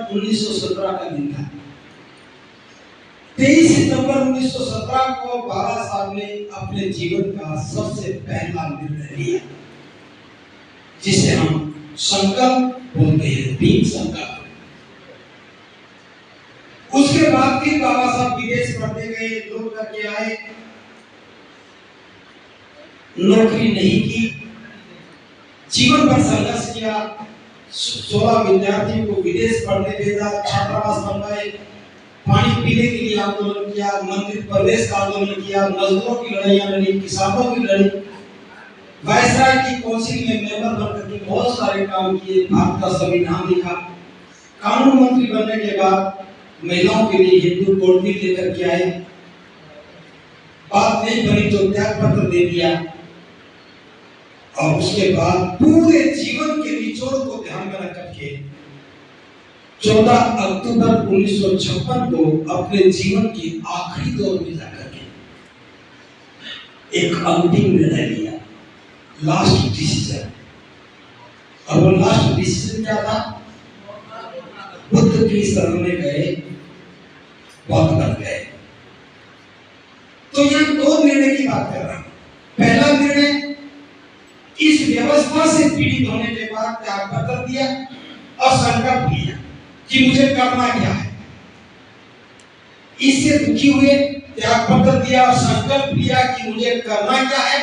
1917 का दिन था। 23 सितंबर 1917 को बाबा साहब ने अपने जीवन का सबसे पहला निर्णय लिया, जिसे हम संकल्प बोलते हैं, दीप संकल्प। उसके बाद भी बाबा साहब विदेश पढ़ने गए, लोग करके आए, नौकरी नहीं की, जीवन भर संघर्ष किया। 16 विद्यार्थियों को विदेश पढ़ने भेजा, छात्रावास बनवाए, पानी पीने के लिए आंदोलन किया, मंदिर प्रवेश का आंदोलन किया, मजदूरों की लड़ाइयां लड़ी, किसानों की लड़ी, वायसराय की काउंसिल में मेंबर बनकर के बहुत सारे काम किए, भारत का संविधान लिखा। कानून मंत्री बनने के बाद महिलाओं के लिए हिंदू कोड भी लेकर के आए। बात नहीं बनी तो त्याग पत्र दे दिया, और उसके बाद पूरे जीवन के निचोड़ को ध्यान में रख करके 14 अक्टूबर 1956 को अपने जीवन के आखिरी दौर में जाकर के एक अंतिम निर्णय लिया, लास्ट डिसीजन। और वो लास्ट डिसीजन क्या था? बुद्ध की शरण में गए, बौद्ध बन गए। तो यहां दो निर्णय की बात कर रहा हूं। पहला निर्णय, इस व्यवस्था से पीड़ित होने के बाद त्याग पत्र दिया और संकल्प लिया कि मुझे करना क्या है। इससे दुखी हुए, त्याग पत्र दिया और संकल्प लिया कि मुझे करना क्या है,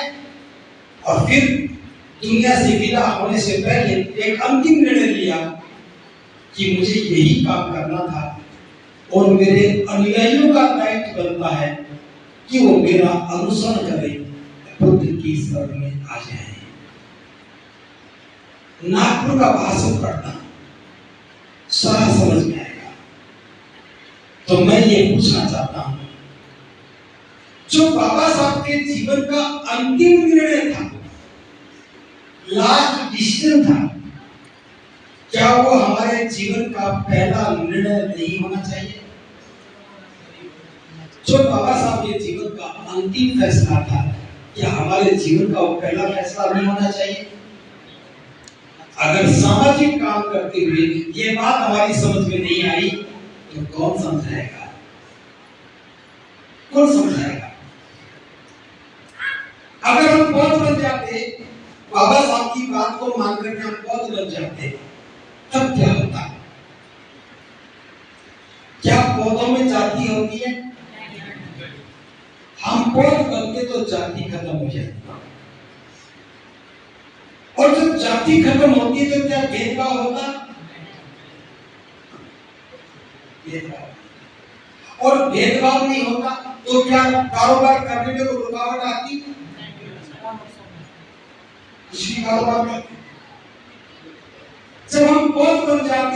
और फिर दुनिया से विदा होने से पहले एक अंतिम निर्णय लिया कि मुझे यही काम करना था, और मेरे अनुयायियों का दायित्व बनता है कि वो मेरा अनुसरण करें, बुद्ध की शरण में आ जाए। नागपुर का भाषण पढ़ना सारा समझ में आएगा। तो मैं ये पूछना चाहता हूं, जो बाबा साहब के जीवन का अंतिम निर्णय था, लास्ट डिसीजन था, क्या वो हमारे जीवन का पहला निर्णय नहीं होना चाहिए? जो बाबा साहब के जीवन का अंतिम फैसला था, क्या हमारे जीवन का वो पहला फैसला नहीं होना चाहिए? अगर सामाजिक काम करते हुए ये बात हमारी समझ में नहीं आई तो कौन समझाएगा? कौन समझाएगा? अगर हम बौद्ध बन जाते, बाबा साहब की बात को मान करके हम बौद्ध बन जाते, तब क्या होता? क्या बौद्धों में जाति होती है? हम बौद्ध बनते तो जाति खत्म हो जाती, और जब जाति खत्म होती है तो क्या भेदभाव होता? भेदभाव। और भेदभाव नहीं होता तो क्या कारोबार करने में कोई रुकावट आती? कुछ भी कारोबार में। जब हम बौद्ध बन जाते